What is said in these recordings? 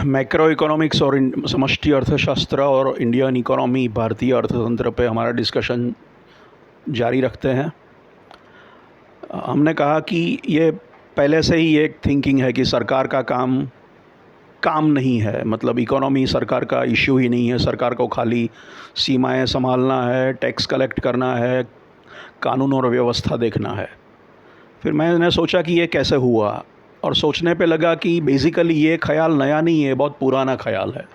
Macro economics और समष्टि अर्थशास्त्र और इंडियन इकोनॉमी, भारतीय अर्थतंत्र पे हमारा डिस्कशन जारी रखते हैं। हमने कहा कि ये पहले से ही एक थिंकिंग है कि सरकार का काम नहीं है, मतलब इकोनॉमी सरकार का इश्यू ही नहीं है। सरकार को खाली सीमाएं संभालना है, टैक्स कलेक्ट करना है, कानून और व्यवस्था देखना है। फिर मैंने सोचा कि ये कैसे हुआ, और सोचने पे लगा कि बेसिकली ये ख्याल नया नहीं है, बहुत पुराना ख्याल है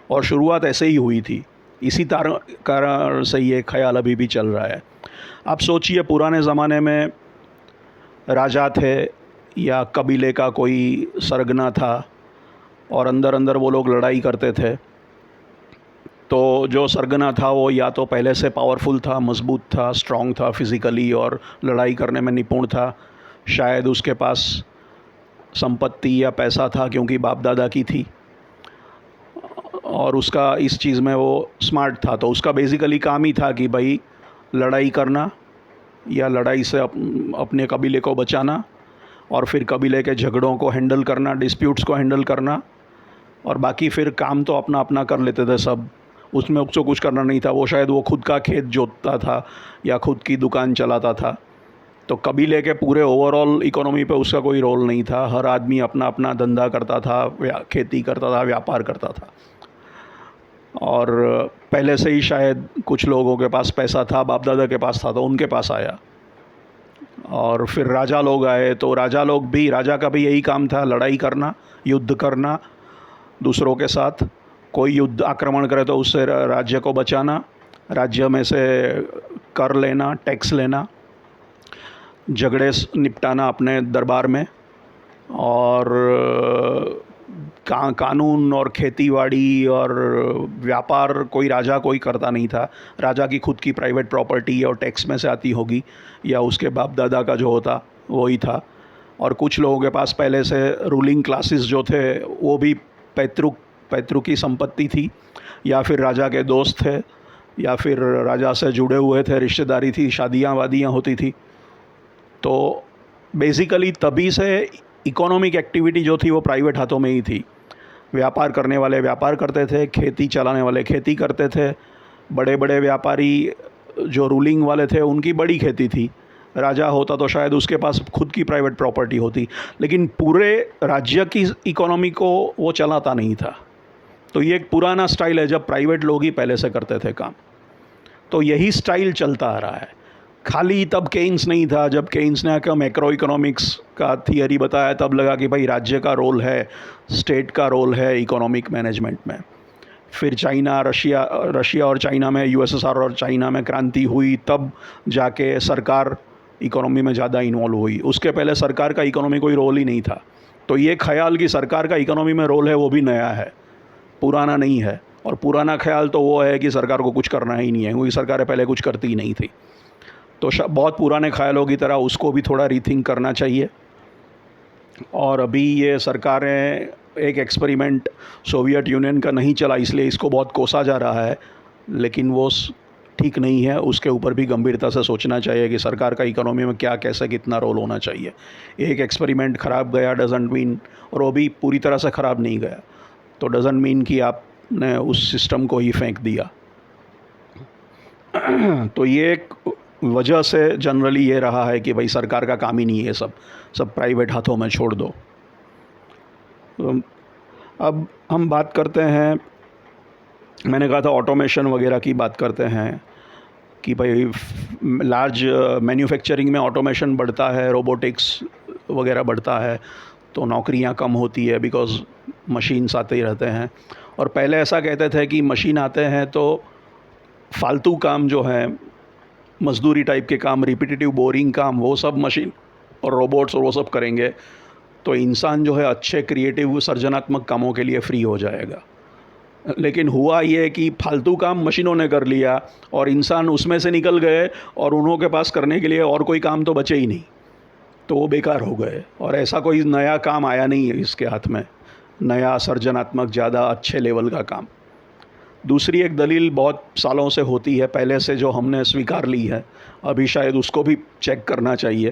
और शुरुआत ऐसे ही हुई थी। इसी कारण से ये ख्याल अभी भी चल रहा है। आप सोचिए, पुराने ज़माने में राजा थे या कबीले का कोई सरगना था और अंदर अंदर वो लोग लड़ाई करते थे। तो जो सरगना था वो या तो पहले से पावरफुल था, मजबूत था, स्ट्रॉन्ग था फिज़िकली और लड़ाई करने में निपुण था। शायद उसके पास संपत्ति या पैसा था क्योंकि बाप दादा की थी, और उसका इस चीज़ में वो स्मार्ट था। तो उसका बेसिकली काम ही था कि भाई लड़ाई करना या लड़ाई से अपने कबीले को बचाना, और फिर कबीले के झगड़ों को हैंडल करना, डिस्प्यूट्स को हैंडल करना, और बाकी फिर काम तो अपना अपना कर लेते थे सब। उसमें उसको कुछ करना नहीं था। वो शायद वो खुद का खेत जोतता था या खुद की दुकान चलाता था। तो कबीले के पूरे ओवरऑल इकोनॉमी पे उसका कोई रोल नहीं था। हर आदमी अपना अपना धंधा करता था, खेती करता था, व्यापार करता था। और पहले से ही शायद कुछ लोगों के पास पैसा था, बाप दादा के पास था, तो उनके पास आया। और फिर राजा लोग आए, तो राजा का भी यही काम था, लड़ाई करना, युद्ध करना दूसरों के साथ। कोई युद्ध आक्रमण करे तो उससे राज्य को बचाना, राज्य में से कर लेना, टैक्स लेना, झगड़े निपटाना अपने दरबार में, और कानून और खेतीबाड़ी और व्यापार कोई करता नहीं था। राजा की खुद की प्राइवेट प्रॉपर्टी और टैक्स में से आती होगी, या उसके बाप दादा का जो होता वही था। और कुछ लोगों के पास पहले से रूलिंग क्लासेस जो थे वो भी पैतृक की संपत्ति थी, या फिर राजा के दोस्त थे, या फिर राजा से जुड़े हुए थे, रिश्तेदारी थी, शादियाँ वादियाँ होती थी। तो बेसिकली तभी से इकोनॉमिक एक्टिविटी जो थी वो प्राइवेट हाथों में ही थी। व्यापार करने वाले व्यापार करते थे, खेती चलाने वाले खेती करते थे। बड़े बड़े व्यापारी जो रूलिंग वाले थे उनकी बड़ी खेती थी। राजा होता तो शायद उसके पास खुद की प्राइवेट प्रॉपर्टी होती, लेकिन पूरे राज्य की इकोनॉमी को वो चलाता नहीं था। तो ये एक पुराना स्टाइल है, जब प्राइवेट लोग ही पहले से करते थे काम। तो यही स्टाइल चलता आ रहा है। खाली तब केन्स नहीं था। जब केन्स ने आकर मैक्रो इकोनॉमिक्स का थियरी बताया, तब लगा कि भाई राज्य का रोल है, स्टेट का रोल है इकोनॉमिक मैनेजमेंट में। फिर रशिया और चाइना में, यूएसएसआर और चाइना में क्रांति हुई, तब जाके सरकार इकोनॉमी में ज़्यादा इन्वॉल्व हुई। उसके पहले सरकार का इकोनॉमी कोई रोल ही नहीं था। तो ये ख्याल कि सरकार का इकोनॉमी में रोल है वो भी नया है, पुराना नहीं है। और पुराना ख्याल तो वो है कि सरकार को कुछ करना ही नहीं है, क्योंकि सरकारें पहले कुछ करती ही नहीं थी। तो बहुत पुराने ख्यालों की तरह उसको भी थोड़ा रीथिंक करना चाहिए। और अभी ये सरकारें, एक एक्सपेरिमेंट सोवियत यूनियन का नहीं चला, इसलिए इसको बहुत कोसा जा रहा है, लेकिन वो ठीक नहीं है। उसके ऊपर भी गंभीरता से सोचना चाहिए कि सरकार का इकोनॉमी में क्या, कैसे, कितना रोल होना चाहिए। एक एक्सपेरिमेंट ख़राब गया डजेंट मीन, और वो भी पूरी तरह से ख़राब नहीं गया, तो डजेंट मीन कि आपने उस सिस्टम को ही फेंक दिया। तो ये एक वजह से जनरली ये रहा है कि भाई सरकार का काम ही नहीं है, सब प्राइवेट हाथों में छोड़ दो। तो अब हम बात करते हैं, मैंने कहा था ऑटोमेशन वगैरह की बात करते हैं कि भाई लार्ज मैन्युफैक्चरिंग में ऑटोमेशन बढ़ता है, रोबोटिक्स वगैरह बढ़ता है, तो नौकरियां कम होती है, बिकॉज़ मशीन्स आते ही रहते हैं। और पहले ऐसा कहते थे कि मशीन आते हैं तो फालतू काम जो है, मजदूरी टाइप के काम, रिपीटेटिव बोरिंग काम, वो सब मशीन और रोबोट्स और वो सब करेंगे, तो इंसान जो है अच्छे क्रिएटिव सर्जनात्मक कामों के लिए फ्री हो जाएगा। लेकिन हुआ ये कि फालतू काम मशीनों ने कर लिया और इंसान उसमें से निकल गए, और उन्हों के पास करने के लिए और कोई काम तो बचे ही नहीं, तो वो बेकार हो गए। और ऐसा कोई नया काम आया नहीं है इसके हाथ में, नया सर्जनात्मक ज़्यादा अच्छे लेवल का काम। दूसरी एक दलील बहुत सालों से होती है, पहले से जो हमने स्वीकार ली है, अभी शायद उसको भी चेक करना चाहिए,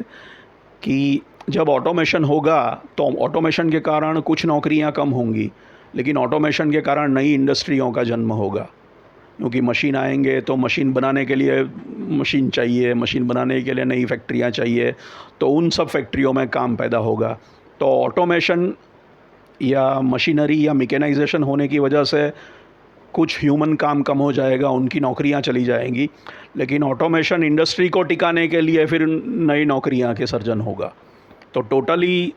कि जब ऑटोमेशन होगा तो ऑटोमेशन के कारण कुछ नौकरियां कम होंगी, लेकिन ऑटोमेशन के कारण नई इंडस्ट्रियों का जन्म होगा, क्योंकि मशीन आएंगे तो मशीन बनाने के लिए मशीन चाहिए, मशीन बनाने के लिए नई फैक्ट्रियाँ चाहिए, तो उन सब फैक्ट्रियों में काम पैदा होगा। तो ऑटोमेशन या मशीनरी या मैकेनाइजेशन होने की वजह से कुछ ह्यूमन काम कम हो जाएगा, उनकी नौकरियां चली जाएंगी, लेकिन ऑटोमेशन इंडस्ट्री को टिकाने के लिए फिर नई नौकरियां के सर्जन होगा। तो टोटली,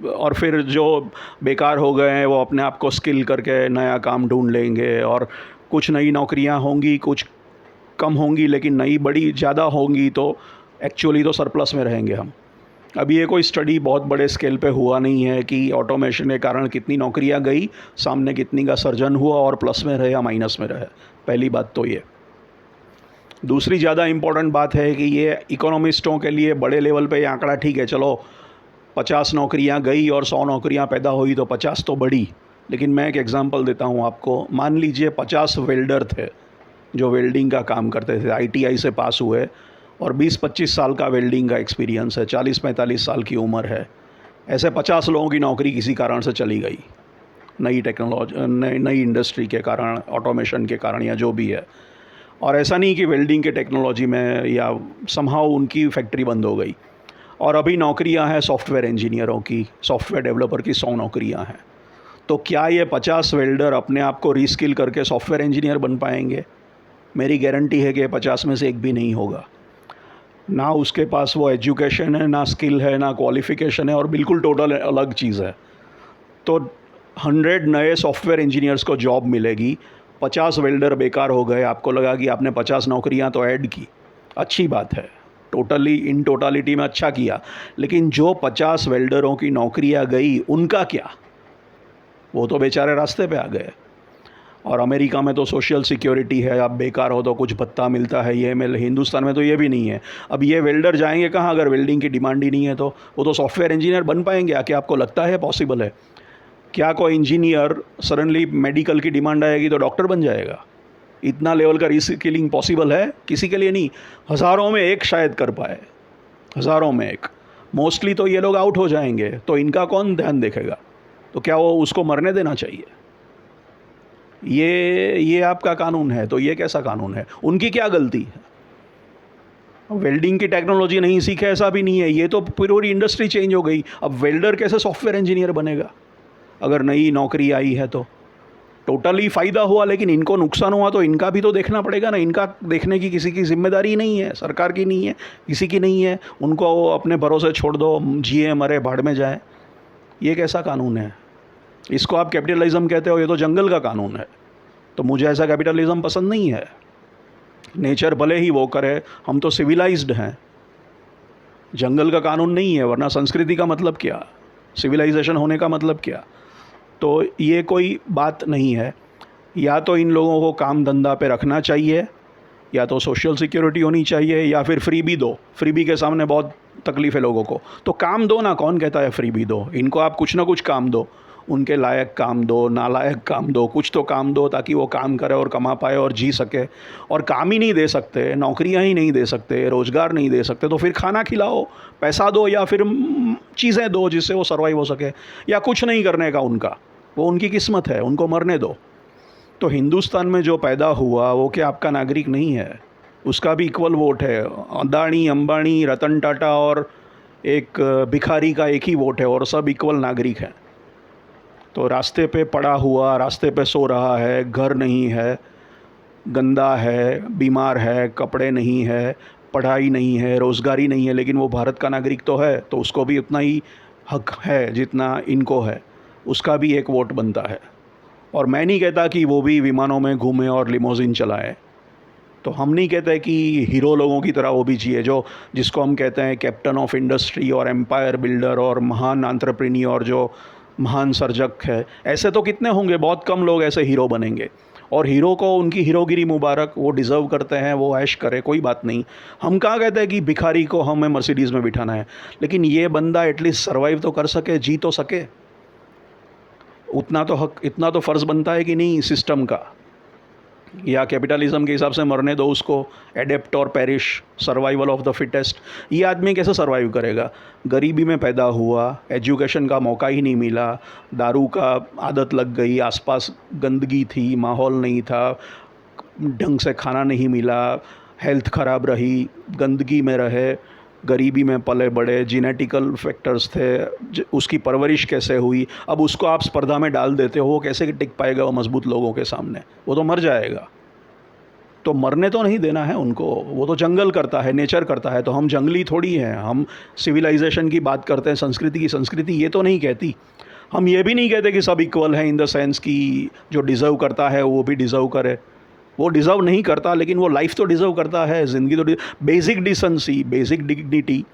और फिर जो बेकार हो गए हैं वो अपने आप को स्किल करके नया काम ढूंढ लेंगे, और कुछ नई नौकरियां होंगी, कुछ कम होंगी, लेकिन नई बड़ी ज़्यादा होंगी, तो एक्चुअली तो सरप्लस में रहेंगे हम। अभी ये कोई स्टडी बहुत बड़े स्केल पे हुआ नहीं है कि ऑटोमेशन के कारण कितनी नौकरियां गई, सामने कितनी का सर्जन हुआ, और प्लस में रहे या माइनस में रहे। पहली बात तो ये। दूसरी ज़्यादा इम्पोर्टेंट बात है कि ये इकोनॉमिस्टों के लिए बड़े लेवल पे ये आंकड़ा ठीक है, चलो 50 नौकरियां गई और 100 नौकरियां पैदा हुई तो 50 तो बढ़ी। लेकिन मैं एक एग्जांपल देता हूँ आपको। मान लीजिए 50 वेल्डर थे जो वेल्डिंग का काम करते थे, ITI से पास हुए, और 20-25 साल का वेल्डिंग का एक्सपीरियंस है, 40-45 साल की उम्र है। ऐसे 50 लोगों की नौकरी किसी कारण से चली गई, नई टेक्नोलॉजी, नई इंडस्ट्री के कारण, ऑटोमेशन के कारण, या जो भी है। और ऐसा नहीं कि वेल्डिंग के टेक्नोलॉजी में या समहाउ उनकी फैक्ट्री बंद हो गई। और अभी नौकरियां हैं सॉफ्टवेयर इंजीनियरों की, सॉफ्टवेयर डेवलपर की 100 नौकरियां हैं। तो क्या ये 50 वेल्डर अपने आप को रीस्किल करके सॉफ्टवेयर इंजीनियर बन पाएंगे? मेरी गारंटी है कि 50 में से एक भी नहीं होगा। ना उसके पास वो एजुकेशन है, ना स्किल है, ना क्वालिफ़िकेशन है, और बिल्कुल टोटल अलग चीज़ है। तो 100 नए सॉफ्टवेयर इंजीनियर्स को जॉब मिलेगी, 50 वेल्डर बेकार हो गए। आपको लगा कि आपने 50 नौकरियां तो ऐड की, अच्छी बात है, टोटली इन टोटालिटी में अच्छा किया, लेकिन जो 50 वेल्डरों की नौकरियां गई उनका क्या? वो तो बेचारे रास्ते पे आ गए। और अमेरिका में तो सोशल सिक्योरिटी है, आप बेकार हो तो कुछ भत्ता मिलता है, ये मिल। हिंदुस्तान में तो ये भी नहीं है। अब ये वेल्डर जाएंगे कहाँ अगर वेल्डिंग की डिमांड ही नहीं है? तो वो तो सॉफ्टवेयर इंजीनियर बन पाएंगे? क्या आपको लगता है पॉसिबल है? क्या कोई इंजीनियर सडनली मेडिकल की डिमांड आएगी तो डॉक्टर बन जाएगा? इतना लेवल का रीस्किलिंग पॉसिबल है? किसी के लिए नहीं। हज़ारों में एक शायद कर पाए, हज़ारों में एक। मोस्टली तो ये लोग आउट हो जाएंगे, तो इनका कौन ध्यान देखेगा? तो क्या वो उसको मरने देना चाहिए? ये आपका कानून है, तो ये कैसा कानून है? उनकी क्या गलती है? वेल्डिंग की टेक्नोलॉजी नहीं सीखे ऐसा भी नहीं है, ये तो पूरी इंडस्ट्री चेंज हो गई। अब वेल्डर कैसे सॉफ्टवेयर इंजीनियर बनेगा अगर नई नौकरी आई है? तो टोटली फ़ायदा हुआ, लेकिन इनको नुकसान हुआ तो इनका भी तो देखना पड़ेगा ना। इनका देखने की किसी की जिम्मेदारी नहीं है, सरकार की नहीं है, किसी की नहीं है। उनको अपने भरोसे छोड़ दो, जिए मरे भाड़ में जाए। ये कैसा कानून है? इसको आप कैपिटलिज्म कहते हो, ये तो जंगल का कानून है। तो मुझे ऐसा कैपिटलिज्म पसंद नहीं है। नेचर भले ही वो करे, हम तो सिविलाइज्ड हैं, जंगल का कानून नहीं है। वरना संस्कृति का मतलब क्या, सिविलाइजेशन होने का मतलब क्या? तो ये कोई बात नहीं है। या तो इन लोगों को काम धंधा पे रखना चाहिए, या तो सोशल सिक्योरिटी होनी चाहिए, या फिर फ्रीबी दो। फ्रीबी के सामने बहुत तकलीफ़ है लोगों को, तो काम दो ना। कौन कहता है फ्रीबी दो? इनको आप कुछ ना कुछ काम दो, उनके लायक काम दो, नालायक काम दो, कुछ तो काम दो, ताकि वो काम करे और कमा पाए और जी सके। और काम ही नहीं दे सकते, नौकरियां ही नहीं दे सकते, रोज़गार नहीं दे सकते, तो फिर खाना खिलाओ, पैसा दो, या फिर चीज़ें दो जिससे वो सर्वाइव हो सके। या कुछ नहीं करने का उनका, वो उनकी किस्मत है, उनको मरने दो। तो हिंदुस्तान में जो पैदा हुआ वो क्या आपका नागरिक नहीं है? उसका भी इक्वल वोट है। अदानी, अंबानी, रतन टाटा और एक भिखारी का एक ही वोट है, और सब इक्वल नागरिक हैं। तो रास्ते पे पड़ा हुआ, रास्ते पे सो रहा है, घर नहीं है, गंदा है, बीमार है, कपड़े नहीं है, पढ़ाई नहीं है, रोज़गारी नहीं है, लेकिन वो भारत का नागरिक तो है, तो उसको भी उतना ही हक है जितना इनको है। उसका भी एक वोट बनता है। और मैं नहीं कहता कि वो भी विमानों में घूमे और लिमोजिन चलाए। तो हम नहीं कहते कि हीरो लोगों की तरह वो भी जिए, जो जिसको हम कहते हैं कैप्टन ऑफ इंडस्ट्री और एम्पायर बिल्डर और महान एंटरप्रेन्योर, जो महान सर्जक है। ऐसे तो कितने होंगे, बहुत कम लोग ऐसे हीरो बनेंगे। और हीरो को उनकी हीरोगिरी मुबारक, वो डिज़र्व करते हैं, वो ऐश करे, कोई बात नहीं। हम कहाँ कहते हैं कि भिखारी को हमें मर्सिडीज़ में बिठाना है, लेकिन ये बंदा एटलीस्ट सर्वाइव तो कर सके, जी तो सके। उतना तो हक, इतना तो फ़र्ज़ बनता है कि नहीं सिस्टम का। या कैपिटलिज्म के हिसाब से मरने दो उसको, एडेप्ट और perish, survival of the fittest. ये आदमी कैसे सर्वाइव करेगा? गरीबी में पैदा हुआ, एजुकेशन का मौका ही नहीं मिला, दारू का आदत लग गई, आसपास गंदगी थी, माहौल नहीं था, ढंग से खाना नहीं मिला, हेल्थ ख़राब रही, गंदगी में रहे, गरीबी में पले बड़े, जेनेटिकल फैक्टर्स थे, उसकी परवरिश कैसे हुई, अब उसको आप स्पर्धा में डाल देते हो, वो कैसे टिक पाएगा वो मजबूत लोगों के सामने? वो तो मर जाएगा। तो मरने तो नहीं देना है उनको, वो तो जंगल करता है, नेचर करता है, तो हम जंगली थोड़ी हैं। हम सिविलाइजेशन की बात करते हैं, संस्कृति की। संस्कृति ये तो नहीं कहती। हम ये भी नहीं कहते कि सब इक्वल हैं इन द सेंस कि जो डिज़र्व करता है वो भी डिज़र्व करे। वो डिज़र्व नहीं करता, लेकिन वो लाइफ तो डिज़र्व करता है, ज़िंदगी तो बेसिक डिसेंसी, बेसिक डिग्निटी,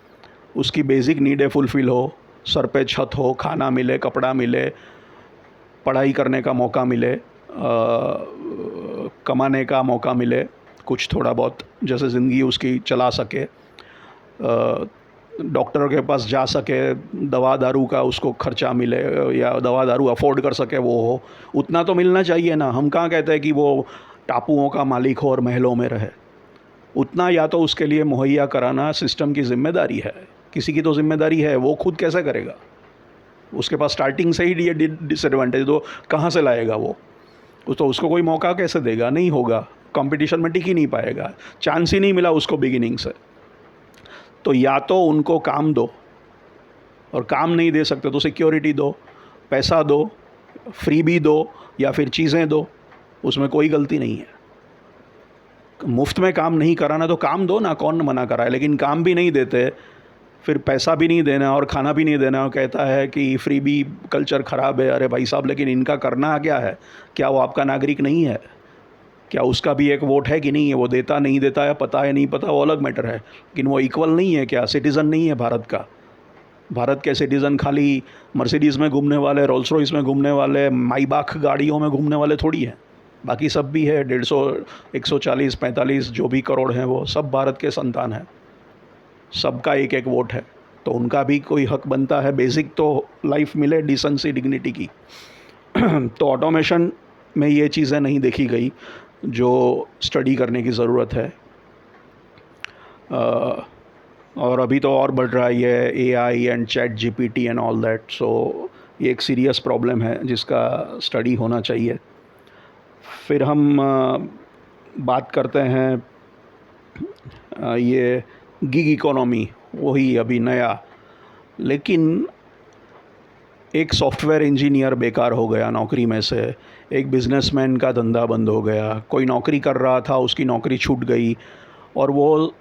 उसकी बेसिक नीडें फुलफ़िल हो, सर पे छत हो, खाना मिले, कपड़ा मिले, पढ़ाई करने का मौका मिले, कमाने का मौका मिले, कुछ थोड़ा बहुत जैसे ज़िंदगी उसकी चला सके, डॉक्टर के पास जा सके, दवा दारू का उसको खर्चा मिले या दवा दारू अफोर्ड कर सके, वो हो, उतना तो मिलना चाहिए ना। हम कहाँ कहते हैं कि वो टापुओं का मालिक हो और महलों में रहे। उतना या तो उसके लिए मुहैया कराना सिस्टम की जिम्मेदारी है, किसी की तो जिम्मेदारी है। वो खुद कैसे करेगा? उसके पास स्टार्टिंग से ही ये डिसएडवांटेज, तो कहाँ से लाएगा वो? तो उसको कोई मौका कैसे देगा? नहीं होगा, कंपटीशन में टिक ही नहीं पाएगा, चांस ही नहीं मिला उसको बिगिनिंग से। तो या तो उनको काम दो, और काम नहीं दे सकते तो सिक्योरिटी दो, पैसा दो, फ्री भी दो, या फिर चीज़ें दो, उसमें कोई गलती नहीं है। मुफ्त में काम नहीं कराना तो काम दो ना, कौन मना करा है? लेकिन काम भी नहीं देते, फिर पैसा भी नहीं देना और खाना भी नहीं देना, और कहता है कि फ्री बी कल्चर ख़राब है। अरे भाई साहब, लेकिन इनका करना क्या है? क्या वो आपका नागरिक नहीं है? क्या उसका भी एक वोट है कि नहीं है? वो देता नहीं देता है, पता है नहीं पता, वो अलग मैटर है, लेकिन वो इक्वल नहीं है क्या? सिटीज़न नहीं है भारत का? भारत के सिटीज़न खाली मर्सिडीज़ में घूमने वाले, रोल्स रॉयस में घूमने वाले, माईबाख गाड़ियों में घूमने वाले थोड़ी हैं। बाकी सब भी है, 150, 140, 45 जो भी करोड़ हैं, वो सब भारत के संतान हैं, सबका एक एक वोट है। तो उनका भी कोई हक बनता है, बेसिक तो लाइफ मिले, डिसेंसी, डिग्निटी की। तो ऑटोमेशन में ये चीज़ें नहीं देखी गई जो स्टडी करने की ज़रूरत है। और अभी तो और बढ़ रहा है ये AI and chat GPT and all that. So ये एक सीरियस प्रॉब्लम है जिसका स्टडी होना चाहिए। फिर हम बात करते हैं ये गिग इकोनॉमी, वही अभी नया। लेकिन एक सॉफ्टवेयर इंजीनियर बेकार हो गया नौकरी में से, एक बिजनेसमैन का धंधा बंद हो गया, कोई नौकरी कर रहा था उसकी नौकरी छूट गई और वो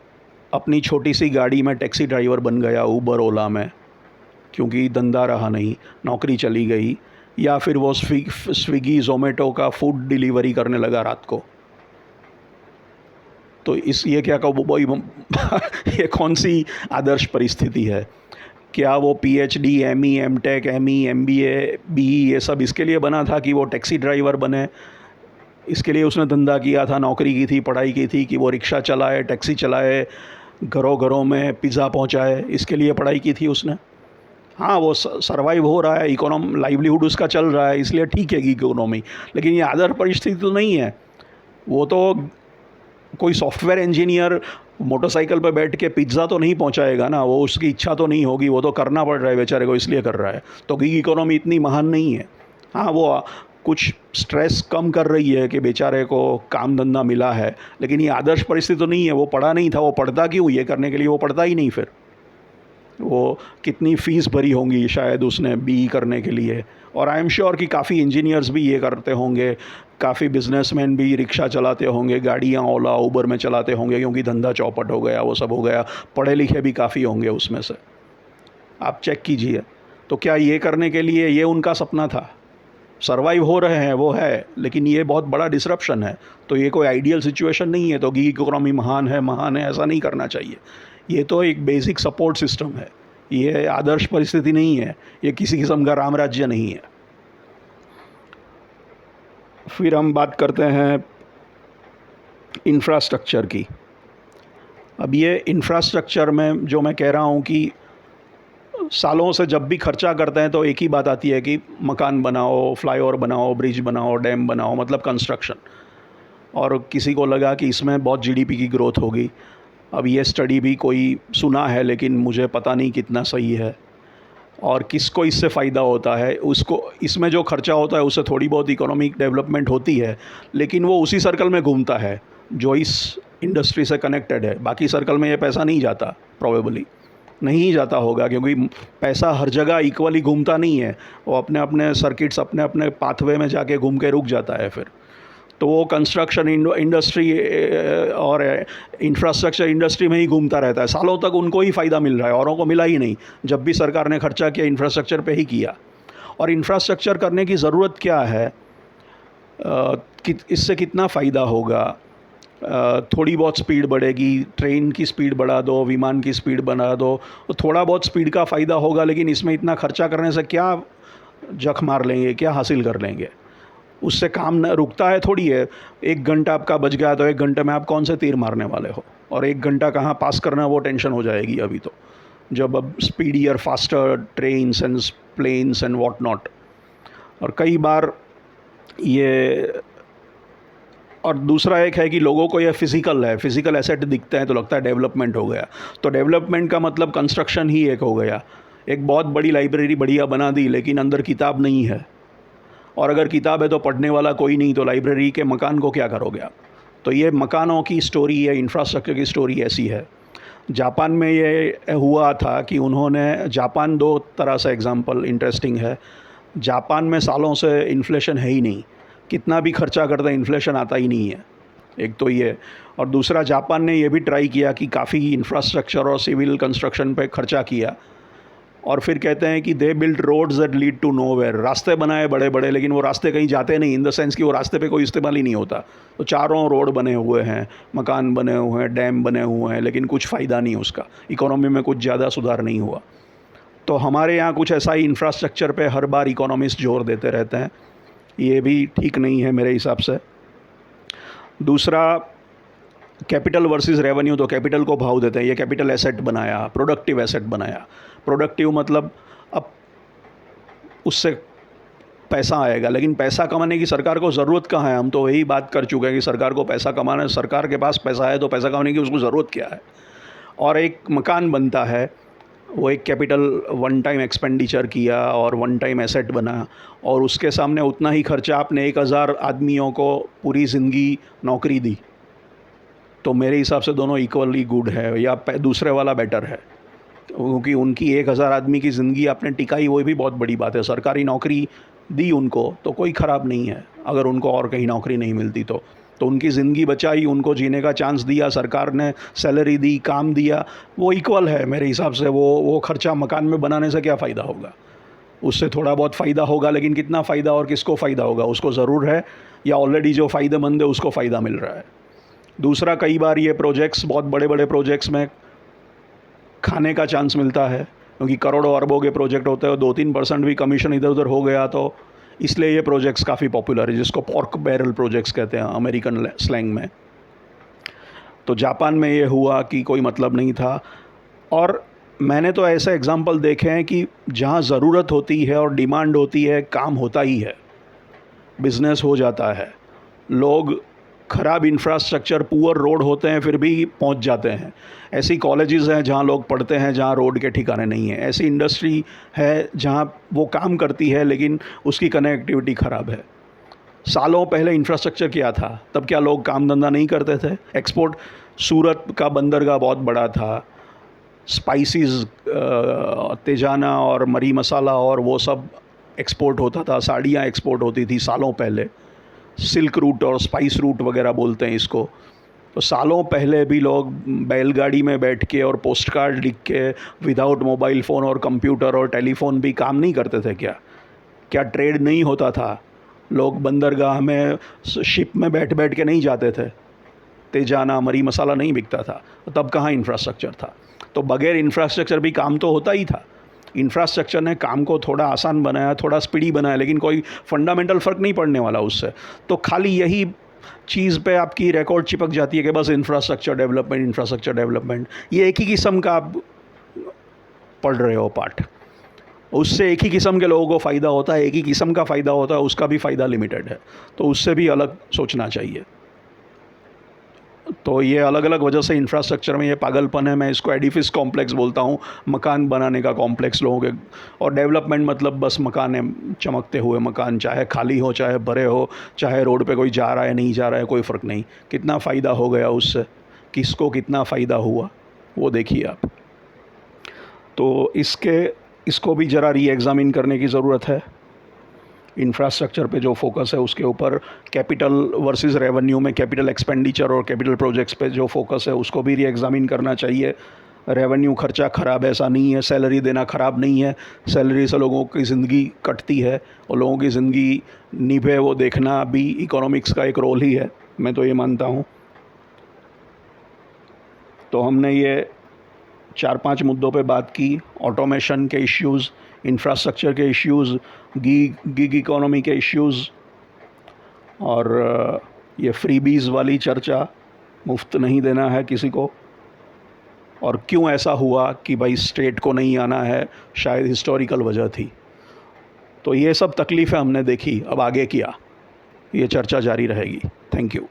अपनी छोटी सी गाड़ी में टैक्सी ड्राइवर बन गया, ऊबर ओला में, क्योंकि धंधा रहा नहीं, नौकरी चली गई। या फिर वो स्विगी ज़ोमेटो का फूड डिलीवरी करने लगा रात को। तो ये क्या कहो ये कौन सी आदर्श परिस्थिति है? क्या वो PhD, ME, MTech, ME, MBA, BE ये सब इसके लिए बना था कि वो टैक्सी ड्राइवर बने? इसके लिए उसने धंधा किया था, नौकरी की थी, पढ़ाई की थी कि वो रिक्शा चलाए, टैक्सी चलाए, घरों घरों में पिज़्ज़ा पहुंचाए? इसके लिए पढ़ाई की थी उसने? हाँ, वो सर्वाइव हो रहा है, लाइवलीहुड उसका चल रहा है, इसलिए ठीक है इकोनॉमी। लेकिन ये आदर्श परिस्थिति तो नहीं है। वो तो कोई सॉफ्टवेयर इंजीनियर मोटरसाइकिल पर बैठ के पिज़्ज़ा तो नहीं पहुंचाएगा ना, वो उसकी इच्छा तो नहीं होगी, वो तो करना पड़ रहा है बेचारे को, इसलिए कर रहा है। तो गिग इकोनॉमी इतनी महान नहीं है। हाँ, वो कुछ स्ट्रेस कम कर रही है कि बेचारे को काम धंधा मिला है, लेकिन ये आदर्श परिस्थिति तो नहीं है। वो पढ़ा नहीं था, वो पढ़ता क्यों? ये करने के लिए वो पढ़ता ही नहीं। फिर वो कितनी फ़ीस भरी होंगी शायद उसने BE करने के लिए। और आई एम श्योर कि काफ़ी इंजीनियर्स भी ये करते होंगे, काफ़ी बिजनेसमैन भी रिक्शा चलाते होंगे, गाड़ियाँ ओला उबर में चलाते होंगे, क्योंकि धंधा चौपट हो गया, वो सब हो गया। पढ़े लिखे भी काफ़ी होंगे उसमें से, आप चेक कीजिए। तो क्या ये करने के लिए ये उनका सपना था? सर्वाइव हो रहे हैं वो है, लेकिन ये बहुत बड़ा डिसरप्शन है। तो ये कोई आइडियल सिचुएशन नहीं है। तो गिग इकोनॉमी महान है ऐसा नहीं करना चाहिए। ये तो एक बेसिक सपोर्ट सिस्टम है, ये आदर्श परिस्थिति नहीं है, ये किसी किस्म का राम राज्य नहीं है। फिर हम बात करते हैं इंफ्रास्ट्रक्चर की। अब ये इंफ्रास्ट्रक्चर में जो मैं कह रहा हूँ कि सालों से जब भी खर्चा करते हैं तो एक ही बात आती है कि मकान बनाओ, फ्लाईओवर बनाओ, ब्रिज बनाओ, डैम बनाओ, मतलब कंस्ट्रक्शन। और किसी को लगा कि इसमें बहुत जीडीपी की ग्रोथ होगी। अब ये स्टडी भी कोई सुना है लेकिन मुझे पता नहीं कितना सही है और किसको इससे फ़ायदा होता है। उसको इसमें जो खर्चा होता है उससे थोड़ी बहुत इकोनॉमिक डेवलपमेंट होती है, लेकिन वो उसी सर्कल में घूमता है जो इस इंडस्ट्री से कनेक्टेड है। बाकी सर्कल में ये पैसा नहीं जाता, प्रोबेबली नहीं जाता होगा, क्योंकि पैसा हर जगह इक्वली घूमता नहीं है। वो अपने अपने सर्किट्स, अपने अपने पाथवे में जाके घूम के रुक जाता है फिर। तो वो कंस्ट्रक्शन इंडस्ट्री और इंफ्रास्ट्रक्चर इंडस्ट्री में ही घूमता रहता है। सालों तक उनको ही फ़ायदा मिल रहा है, औरों को मिला ही नहीं। जब भी सरकार ने खर्चा किया इंफ्रास्ट्रक्चर पे ही किया। और इंफ्रास्ट्रक्चर करने की ज़रूरत क्या है, इससे कितना फ़ायदा होगा? थोड़ी बहुत स्पीड बढ़ेगी, ट्रेन की स्पीड बढ़ा दो, विमान की स्पीड बढ़ा दो, तो थोड़ा बहुत स्पीड का फ़ायदा होगा, लेकिन इसमें इतना खर्चा करने से क्या जख मार लेंगे, क्या हासिल कर लेंगे? उससे काम न रुकता है थोड़ी है। 1 घंटा आपका बच गया तो 1 घंटे में आप कौन से तीर मारने वाले हो, और 1 घंटा कहाँ पास करना वो टेंशन हो जाएगी अभी तो, जब अब speedier faster trains and planes and what not. और कई बार ये, और दूसरा एक है कि लोगों को यह फिज़िकल एसेट दिखते हैं तो लगता है डेवलपमेंट हो गया। तो डेवलपमेंट का मतलब कंस्ट्रक्शन ही एक हो गया। एक बहुत बड़ी लाइब्रेरी बढ़िया बना दी लेकिन अंदर किताब नहीं है, और अगर किताब है तो पढ़ने वाला कोई नहीं, तो लाइब्रेरी के मकान को क्या करोगे आप? तो ये मकानों की स्टोरी है, इंफ्रास्ट्रक्चर की स्टोरी ऐसी है। जापान में ये हुआ था कि उन्होंने, जापान 2 तरह से एग्जांपल इंटरेस्टिंग है। जापान में सालों से इन्फ्लेशन है ही नहीं, कितना भी खर्चा करते हैं इन्फ्लेशन आता ही नहीं है। एक तो ये, और दूसरा जापान ने ये भी ट्राई किया कि काफ़ी इंफ्रास्ट्रक्चर और सिविल कंस्ट्रक्शन पे खर्चा किया, और फिर कहते हैं कि they build roads that lead to nowhere. रास्ते बनाए बड़े बड़े, लेकिन वो रास्ते कहीं जाते नहीं, इन द सेंस कि वो रास्ते पे कोई इस्तेमाल ही नहीं होता। तो चारों रोड बने हुए हैं, मकान बने हुए हैं, डैम बने हुए हैं, लेकिन कुछ फ़ायदा नहीं उसका, इकोनॉमी में कुछ ज़्यादा सुधार नहीं हुआ। तो हमारे यहाँ कुछ ऐसा ही इंफ्रास्ट्रक्चर पे हर बार इकोनॉमिस्ट जोर देते रहते हैं, ये भी ठीक नहीं है मेरे हिसाब से। दूसरा, कैपिटल वर्सेस रेवेन्यू। तो कैपिटल को भाव देते हैं, ये कैपिटल एसेट बनाया, प्रोडक्टिव एसेट बनाया। प्रोडक्टिव मतलब अब उससे पैसा आएगा, लेकिन पैसा कमाने की सरकार को ज़रूरत कहाँ है? हम तो वही बात कर चुके हैं कि सरकार को पैसा कमाना, सरकार के पास पैसा है तो पैसा कमाने की उसको ज़रूरत क्या है? और एक मकान बनता है, वो एक कैपिटल वन टाइम एक्सपेंडिचर किया और वन टाइम एसेट बना, और उसके सामने उतना ही खर्चा आपने 1000 आदमियों को पूरी ज़िंदगी नौकरी दी। तो मेरे हिसाब से दोनों इक्वली गुड है, या दूसरे वाला बेटर है, क्योंकि उनकी 1000 आदमी की ज़िंदगी आपने टिकाई, वो भी बहुत बड़ी बात है। सरकारी नौकरी दी उनको तो कोई ख़राब नहीं है, अगर उनको और कहीं नौकरी नहीं मिलती तो उनकी ज़िंदगी बचाई, उनको जीने का चांस दिया, सरकार ने सैलरी दी, काम दिया, वो इक्वल है मेरे हिसाब से। वो खर्चा मकान में बनाने से क्या फ़ायदा होगा? उससे थोड़ा बहुत फ़ायदा होगा, लेकिन कितना फ़ायदा और किसको फ़ायदा होगा? उसको ज़रूर है, या ऑलरेडी जो फ़ायदेमंद है उसको फ़ायदा मिल रहा है। दूसरा, कई बार ये प्रोजेक्ट्स, बहुत बड़े बड़े प्रोजेक्ट्स में खाने का चांस मिलता है, क्योंकि करोड़ों अरबों के प्रोजेक्ट होते हैं, 2-3% भी कमीशन इधर उधर हो गया तो इसलिए ये प्रोजेक्ट्स काफ़ी पॉपुलर है, जिसको पॉर्क बैरल प्रोजेक्ट्स कहते हैं अमेरिकन स्लैंग में। तो जापान में ये हुआ कि कोई मतलब नहीं था। और मैंने तो ऐसे एग्जांपल देखे हैं कि जहाँ ज़रूरत होती है और डिमांड होती है, काम होता ही है, बिज़नेस हो जाता है। लोग, ख़राब इंफ्रास्ट्रक्चर, पुअर रोड होते हैं फिर भी पहुंच जाते हैं। ऐसी कॉलेजेस हैं जहां लोग पढ़ते हैं जहां रोड के ठिकाने नहीं है। ऐसी इंडस्ट्री है जहां वो काम करती है लेकिन उसकी कनेक्टिविटी ख़राब है। सालों पहले इंफ्रास्ट्रक्चर क्या था, तब क्या लोग काम धंधा नहीं करते थे? एक्सपोर्ट, सूरत का बंदरगाह बहुत बड़ा था, स्पाइसेस, तेजाना और मरी मसाला और वो सब एक्सपोर्ट होता था, साड़ियाँ एक्सपोर्ट होती थी सालों पहले। सिल्क रूट और स्पाइस रूट वगैरह बोलते हैं इसको। तो सालों पहले भी लोग बैलगाड़ी में बैठ के और पोस्ट कार्ड लिख के, विदाउट मोबाइल फ़ोन और कंप्यूटर और टेलीफोन भी काम नहीं करते थे क्या? क्या ट्रेड नहीं होता था? लोग बंदरगाह में शिप में बैठ बैठ के नहीं जाते थे? तेजाना, मरी मसाला नहीं बिकता था, तो तब कहाँ इंफ्रास्ट्रक्चर था? तो बगैर इंफ्रास्ट्रक्चर भी काम तो होता ही था। इंफ्रास्ट्रक्चर ने काम को थोड़ा आसान बनाया, थोड़ा स्पीडी बनाया, लेकिन कोई फंडामेंटल फ़र्क नहीं पड़ने वाला उससे। तो खाली यही चीज़ पे आपकी रिकॉर्ड चिपक जाती है कि बस इंफ्रास्ट्रक्चर डेवलपमेंट। ये एक ही किस्म का आप पढ़ रहे हो पाठ, उससे एक ही किस्म के लोगों को फ़ायदा होता है, एक ही किस्म का फ़ायदा होता है, उसका भी फ़ायदा लिमिटेड है, तो उससे भी अलग सोचना चाहिए। तो ये अलग अलग वजह से इंफ्रास्ट्रक्चर में ये पागलपन है। मैं इसको एडिफिस कॉम्प्लेक्स बोलता हूँ, मकान बनाने का कॉम्प्लेक्स लोगों के। और डेवलपमेंट मतलब बस मकान है, चमकते हुए मकान, चाहे खाली हो चाहे भरे हो, चाहे रोड पे कोई जा रहा है नहीं जा रहा है, कोई फ़र्क नहीं। कितना फ़ायदा हो गया उससे, किसको कितना फ़ायदा हुआ, वो देखिए आप। तो इसको भी ज़रा री एग्ज़ामिन करने की ज़रूरत है। इंफ्रास्ट्रक्चर पे जो फोकस है उसके ऊपर, कैपिटल वर्सेस रेवेन्यू में कैपिटल एक्सपेंडिचर और कैपिटल प्रोजेक्ट्स पे जो फोकस है उसको भी री एग्ज़ामिन करना चाहिए। रेवेन्यू खर्चा ख़राब ऐसा नहीं है, सैलरी देना ख़राब नहीं है, सैलरी से लोगों की ज़िंदगी कटती है और लोगों की ज़िंदगी निभे वो देखना भी इकोनॉमिक्स का एक रोल ही है, मैं तो ये मानता हूँ। तो हमने ये 4-5 मुद्दों पे बात की, ऑटोमेशन के इश्यूज़, इंफ्रास्ट्रक्चर के इश्यूज़, गिग इकोनॉमी के इश्यूज़, और ये फ्रीबीज़ वाली चर्चा, मुफ्त नहीं देना है किसी को, और क्यों ऐसा हुआ कि भाई स्टेट को नहीं आना है, शायद हिस्टोरिकल वजह थी। तो ये सब तकलीफ़ें हमने देखी, अब आगे क्या, ये चर्चा जारी रहेगी। Thank you.